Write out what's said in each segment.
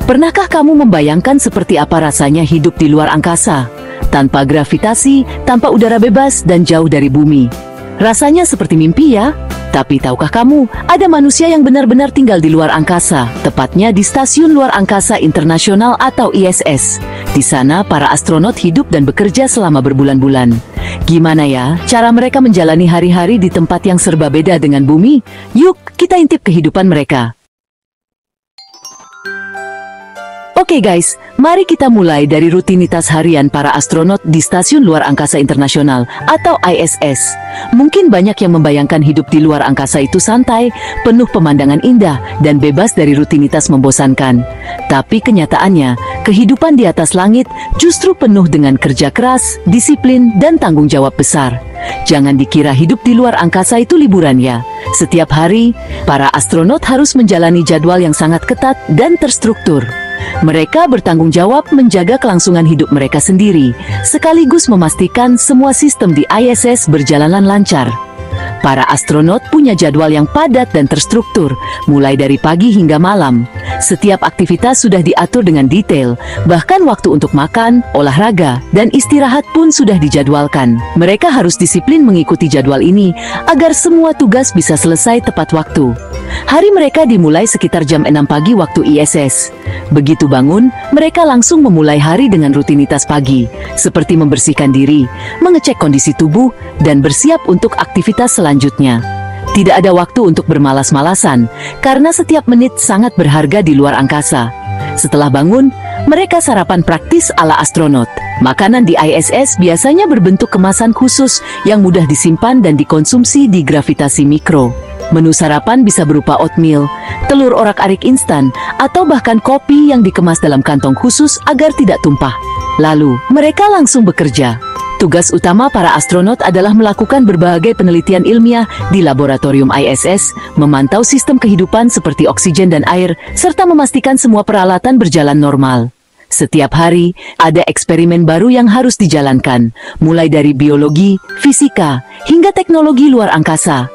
Pernahkah kamu membayangkan seperti apa rasanya hidup di luar angkasa? Tanpa gravitasi, tanpa udara bebas, dan jauh dari bumi. Rasanya seperti mimpi ya? Tapi tahukah kamu, ada manusia yang benar-benar tinggal di luar angkasa, tepatnya di Stasiun Luar Angkasa Internasional atau ISS. Di sana, para astronot hidup dan bekerja selama berbulan-bulan. Gimana ya cara mereka menjalani hari-hari di tempat yang serba beda dengan bumi? Yuk, kita intip kehidupan mereka. Oke guys, mari kita mulai dari rutinitas harian para astronot di Stasiun Luar Angkasa Internasional atau ISS. Mungkin banyak yang membayangkan hidup di luar angkasa itu santai, penuh pemandangan indah, dan bebas dari rutinitas membosankan. Tapi kenyataannya, kehidupan di atas langit justru penuh dengan kerja keras, disiplin, dan tanggung jawab besar. Jangan dikira hidup di luar angkasa itu liburan ya. Setiap hari, para astronot harus menjalani jadwal yang sangat ketat dan terstruktur. Mereka bertanggung jawab menjaga kelangsungan hidup mereka sendiri, sekaligus memastikan semua sistem di ISS berjalan lancar. Para astronot punya jadwal yang padat dan terstruktur, mulai dari pagi hingga malam. Setiap aktivitas sudah diatur dengan detail, bahkan waktu untuk makan, olahraga, dan istirahat pun sudah dijadwalkan. Mereka harus disiplin mengikuti jadwal ini, agar semua tugas bisa selesai tepat waktu. Hari mereka dimulai sekitar jam 6 pagi waktu ISS. Begitu bangun, mereka langsung memulai hari dengan rutinitas pagi, seperti membersihkan diri, mengecek kondisi tubuh, dan bersiap untuk aktivitas selanjutnya. Tidak ada waktu untuk bermalas-malasan, karena setiap menit sangat berharga di luar angkasa. Setelah bangun, mereka sarapan praktis ala astronot. Makanan di ISS biasanya berbentuk kemasan khusus yang mudah disimpan dan dikonsumsi di gravitasi mikro. Menu sarapan bisa berupa oatmeal, telur orak-arik instan, atau bahkan kopi yang dikemas dalam kantong khusus agar tidak tumpah. Lalu, mereka langsung bekerja. Tugas utama para astronot adalah melakukan berbagai penelitian ilmiah di laboratorium ISS, memantau sistem kehidupan seperti oksigen dan air, serta memastikan semua peralatan berjalan normal. Setiap hari, ada eksperimen baru yang harus dijalankan, mulai dari biologi, fisika, hingga teknologi luar angkasa.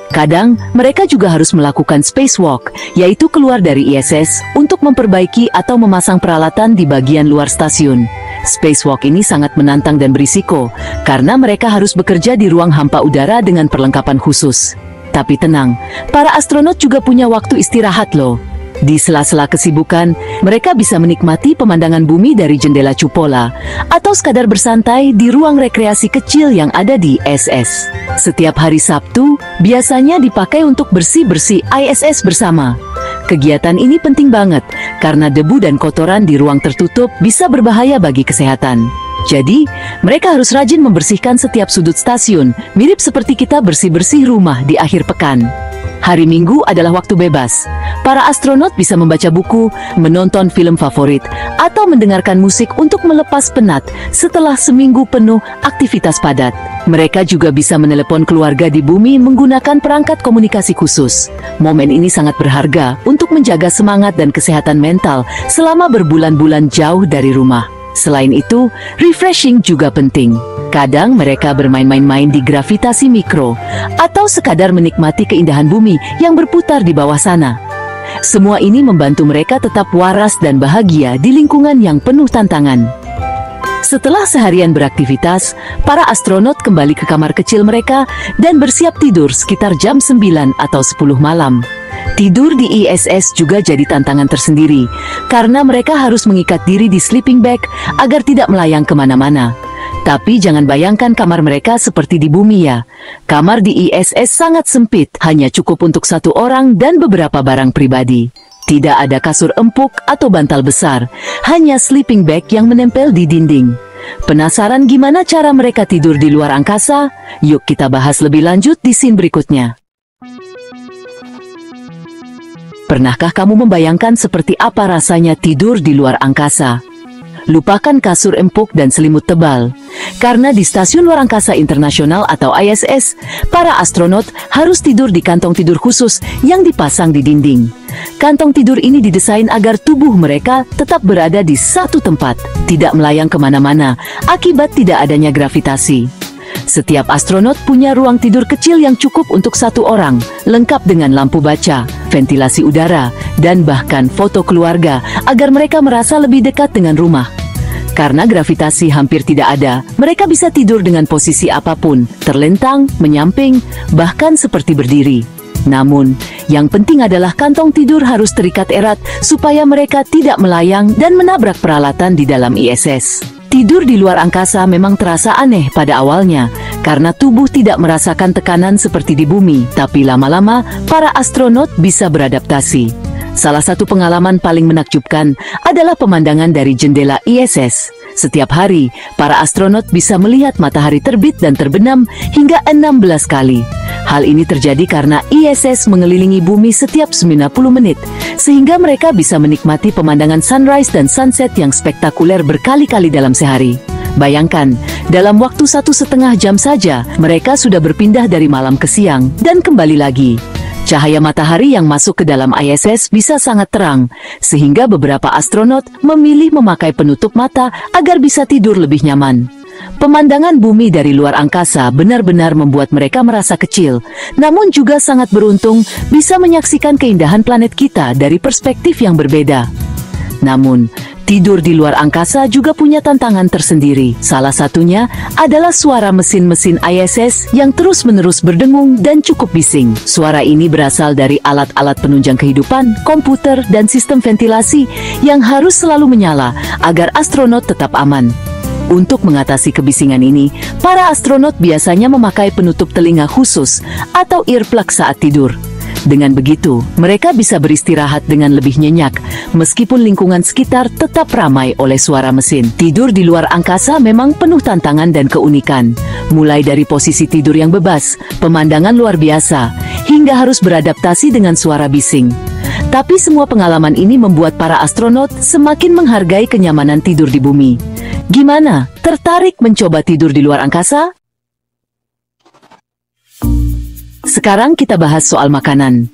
Kadang, mereka juga harus melakukan spacewalk, yaitu keluar dari ISS untuk memperbaiki atau memasang peralatan di bagian luar stasiun. Spacewalk ini sangat menantang dan berisiko, karena mereka harus bekerja di ruang hampa udara dengan perlengkapan khusus. Tapi tenang, para astronot juga punya waktu istirahat loh. Di sela-sela kesibukan, mereka bisa menikmati pemandangan bumi dari jendela cupola, atau sekadar bersantai di ruang rekreasi kecil yang ada di ISS. Setiap hari Sabtu, biasanya dipakai untuk bersih-bersih ISS bersama. Kegiatan ini penting banget, karena debu dan kotoran di ruang tertutup bisa berbahaya bagi kesehatan. Jadi, mereka harus rajin membersihkan setiap sudut stasiun, mirip seperti kita bersih-bersih rumah di akhir pekan. Hari Minggu adalah waktu bebas. Para astronot bisa membaca buku, menonton film favorit, atau mendengarkan musik untuk melepas penat setelah seminggu penuh aktivitas padat. Mereka juga bisa menelepon keluarga di bumi menggunakan perangkat komunikasi khusus. Momen ini sangat berharga untuk menjaga semangat dan kesehatan mental selama berbulan-bulan jauh dari rumah. Selain itu, refreshing juga penting. Kadang mereka bermain-main di gravitasi mikro, atau sekadar menikmati keindahan bumi yang berputar di bawah sana. Semua ini membantu mereka tetap waras dan bahagia di lingkungan yang penuh tantangan. Setelah seharian beraktivitas, para astronot kembali ke kamar kecil mereka dan bersiap tidur sekitar jam 9 atau 10 malam. Tidur di ISS juga jadi tantangan tersendiri, karena mereka harus mengikat diri di sleeping bag agar tidak melayang kemana-mana. Tapi jangan bayangkan kamar mereka seperti di bumi ya. Kamar di ISS sangat sempit, hanya cukup untuk satu orang dan beberapa barang pribadi. Tidak ada kasur empuk atau bantal besar, hanya sleeping bag yang menempel di dinding. Penasaran gimana cara mereka tidur di luar angkasa? Yuk kita bahas lebih lanjut di scene berikutnya. Pernahkah kamu membayangkan seperti apa rasanya tidur di luar angkasa? Lupakan kasur empuk dan selimut tebal. Karena di Stasiun Luar Angkasa Internasional atau ISS, para astronot harus tidur di kantong tidur khusus yang dipasang di dinding. Kantong tidur ini didesain agar tubuh mereka tetap berada di satu tempat, tidak melayang kemana-mana akibat tidak adanya gravitasi. Setiap astronot punya ruang tidur kecil yang cukup untuk satu orang, lengkap dengan lampu baca, ventilasi udara, dan bahkan foto keluarga agar mereka merasa lebih dekat dengan rumah. Karena gravitasi hampir tidak ada, mereka bisa tidur dengan posisi apapun, terlentang, menyamping, bahkan seperti berdiri. Namun, yang penting adalah kantong tidur harus terikat erat supaya mereka tidak melayang dan menabrak peralatan di dalam ISS. Tidur di luar angkasa memang terasa aneh pada awalnya, karena tubuh tidak merasakan tekanan seperti di bumi, tapi lama-lama para astronot bisa beradaptasi. Salah satu pengalaman paling menakjubkan adalah pemandangan dari jendela ISS. Setiap hari, para astronot bisa melihat matahari terbit dan terbenam hingga 16 kali. Hal ini terjadi karena ISS mengelilingi bumi setiap 90 menit, sehingga mereka bisa menikmati pemandangan sunrise dan sunset yang spektakuler berkali-kali dalam sehari. Bayangkan, dalam waktu 1,5 jam saja, mereka sudah berpindah dari malam ke siang dan kembali lagi. Cahaya matahari yang masuk ke dalam ISS bisa sangat terang, sehingga beberapa astronot memilih memakai penutup mata agar bisa tidur lebih nyaman. Pemandangan bumi dari luar angkasa benar-benar membuat mereka merasa kecil, namun juga sangat beruntung bisa menyaksikan keindahan planet kita dari perspektif yang berbeda. Namun, tidur di luar angkasa juga punya tantangan tersendiri. Salah satunya adalah suara mesin-mesin ISS yang terus-menerus berdengung dan cukup bising. Suara ini berasal dari alat-alat penunjang kehidupan, komputer, dan sistem ventilasi yang harus selalu menyala agar astronot tetap aman. Untuk mengatasi kebisingan ini, para astronot biasanya memakai penutup telinga khusus atau earplug saat tidur. Dengan begitu, mereka bisa beristirahat dengan lebih nyenyak, meskipun lingkungan sekitar tetap ramai oleh suara mesin. Tidur di luar angkasa memang penuh tantangan dan keunikan. Mulai dari posisi tidur yang bebas, pemandangan luar biasa, hingga harus beradaptasi dengan suara bising. Tapi semua pengalaman ini membuat para astronot semakin menghargai kenyamanan tidur di bumi. Gimana? Tertarik mencoba tidur di luar angkasa? Sekarang kita bahas soal makanan.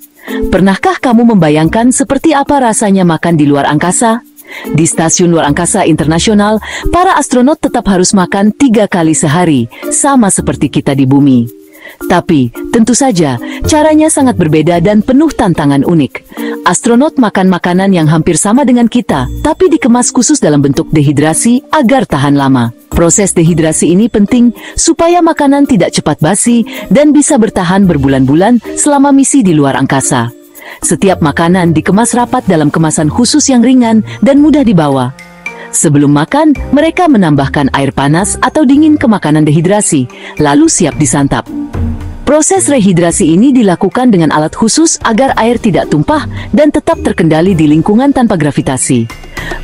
Pernahkah kamu membayangkan seperti apa rasanya makan di luar angkasa? Di Stasiun Luar Angkasa Internasional, para astronot tetap harus makan 3 kali sehari, sama seperti kita di bumi. Tapi, tentu saja, caranya sangat berbeda dan penuh tantangan unik. Astronot makan makanan yang hampir sama dengan kita, tapi dikemas khusus dalam bentuk dehidrasi agar tahan lama. Proses dehidrasi ini penting supaya makanan tidak cepat basi dan bisa bertahan berbulan-bulan selama misi di luar angkasa. Setiap makanan dikemas rapat dalam kemasan khusus yang ringan dan mudah dibawa. Sebelum makan, mereka menambahkan air panas atau dingin ke makanan dehidrasi, lalu siap disantap. Proses rehidrasi ini dilakukan dengan alat khusus agar air tidak tumpah dan tetap terkendali di lingkungan tanpa gravitasi.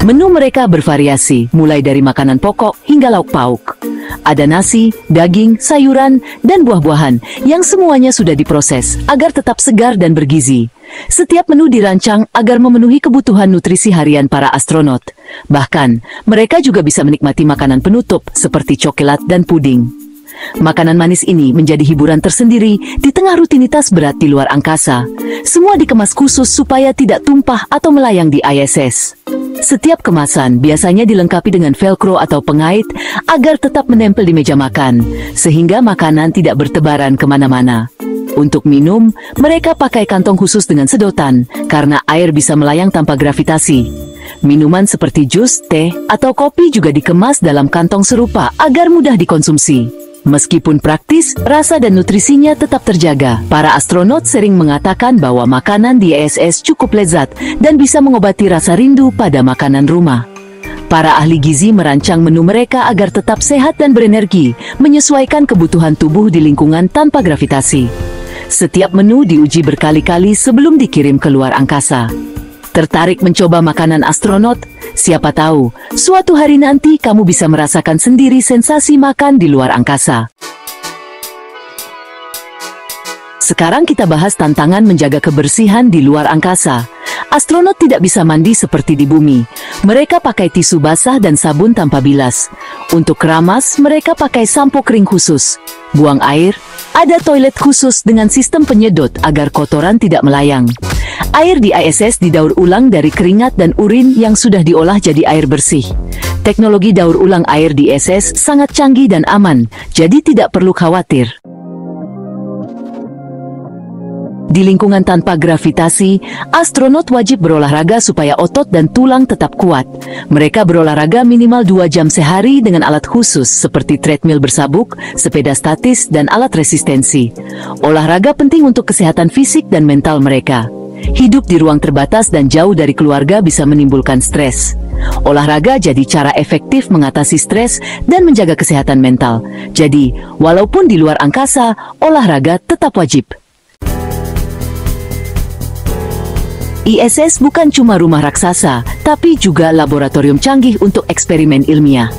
Menu mereka bervariasi, mulai dari makanan pokok hingga lauk pauk. Ada nasi, daging, sayuran, dan buah-buahan yang semuanya sudah diproses agar tetap segar dan bergizi. Setiap menu dirancang agar memenuhi kebutuhan nutrisi harian para astronot. Bahkan, mereka juga bisa menikmati makanan penutup seperti coklat dan puding. Makanan manis ini menjadi hiburan tersendiri di tengah rutinitas berat di luar angkasa. Semua dikemas khusus supaya tidak tumpah atau melayang di ISS. Setiap kemasan biasanya dilengkapi dengan velcro atau pengait agar tetap menempel di meja makan, sehingga makanan tidak bertebaran kemana-mana. Untuk minum, mereka pakai kantong khusus dengan sedotan, karena air bisa melayang tanpa gravitasi. Minuman seperti jus, teh, atau kopi juga dikemas dalam kantong serupa agar mudah dikonsumsi. Meskipun praktis, rasa dan nutrisinya tetap terjaga. Para astronot sering mengatakan bahwa makanan di ISS cukup lezat dan bisa mengobati rasa rindu pada makanan rumah. Para ahli gizi merancang menu mereka agar tetap sehat dan berenergi, menyesuaikan kebutuhan tubuh di lingkungan tanpa gravitasi. Setiap menu diuji berkali-kali sebelum dikirim ke luar angkasa. Tertarik mencoba makanan astronot? Siapa tahu, suatu hari nanti kamu bisa merasakan sendiri sensasi makan di luar angkasa. Sekarang kita bahas tantangan menjaga kebersihan di luar angkasa. Astronot tidak bisa mandi seperti di bumi. Mereka pakai tisu basah dan sabun tanpa bilas. Untuk keramas, mereka pakai sampo kering khusus. Buang air, ada toilet khusus dengan sistem penyedot agar kotoran tidak melayang. Air di ISS didaur ulang dari keringat dan urin yang sudah diolah jadi air bersih. Teknologi daur ulang air di ISS sangat canggih dan aman, jadi tidak perlu khawatir. Di lingkungan tanpa gravitasi, astronot wajib berolahraga supaya otot dan tulang tetap kuat. Mereka berolahraga minimal 2 jam sehari dengan alat khusus seperti treadmill bersabuk, sepeda statis, dan alat resistensi. Olahraga penting untuk kesehatan fisik dan mental mereka. Hidup di ruang terbatas dan jauh dari keluarga bisa menimbulkan stres. Olahraga jadi cara efektif mengatasi stres dan menjaga kesehatan mental. Jadi, walaupun di luar angkasa, olahraga tetap wajib. ISS bukan cuma rumah raksasa, tapi juga laboratorium canggih untuk eksperimen ilmiah.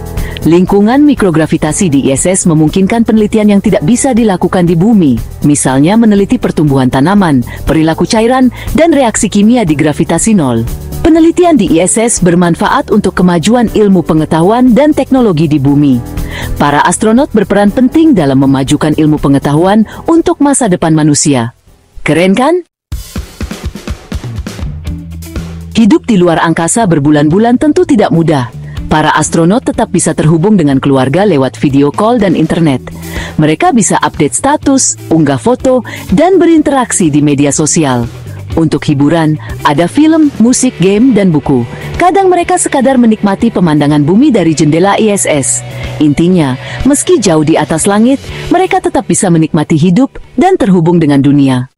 Lingkungan mikrogravitasi di ISS memungkinkan penelitian yang tidak bisa dilakukan di bumi, misalnya meneliti pertumbuhan tanaman, perilaku cairan, dan reaksi kimia di gravitasi nol. Penelitian di ISS bermanfaat untuk kemajuan ilmu pengetahuan dan teknologi di bumi. Para astronot berperan penting dalam memajukan ilmu pengetahuan untuk masa depan manusia. Keren kan? Hidup di luar angkasa berbulan-bulan tentu tidak mudah. Para astronot tetap bisa terhubung dengan keluarga lewat video call dan internet. Mereka bisa update status, unggah foto, dan berinteraksi di media sosial. Untuk hiburan, ada film, musik, game, dan buku. Kadang mereka sekadar menikmati pemandangan bumi dari jendela ISS. Intinya, meski jauh di atas langit, mereka tetap bisa menikmati hidup dan terhubung dengan dunia.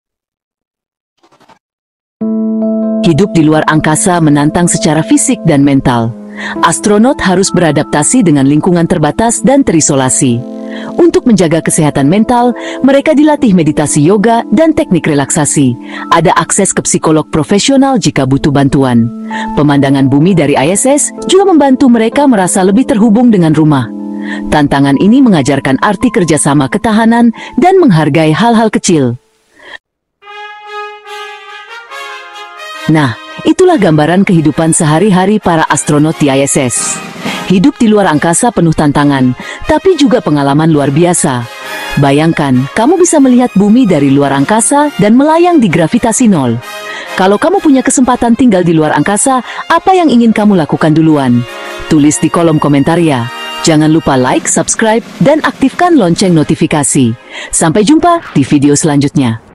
Hidup di luar angkasa menantang secara fisik dan mental. Astronot harus beradaptasi dengan lingkungan terbatas dan terisolasi. Untuk menjaga kesehatan mental, mereka dilatih meditasi yoga dan teknik relaksasi. Ada akses ke psikolog profesional jika butuh bantuan. Pemandangan bumi dari ISS juga membantu mereka merasa lebih terhubung dengan rumah. Tantangan ini mengajarkan arti kerjasama ketahanan dan menghargai hal-hal kecil. Nah, itulah gambaran kehidupan sehari-hari para astronot di ISS. Hidup di luar angkasa penuh tantangan, tapi juga pengalaman luar biasa. Bayangkan, kamu bisa melihat bumi dari luar angkasa dan melayang di gravitasi nol. Kalau kamu punya kesempatan tinggal di luar angkasa, apa yang ingin kamu lakukan duluan? Tulis di kolom komentar ya. Jangan lupa like, subscribe, dan aktifkan lonceng notifikasi. Sampai jumpa di video selanjutnya.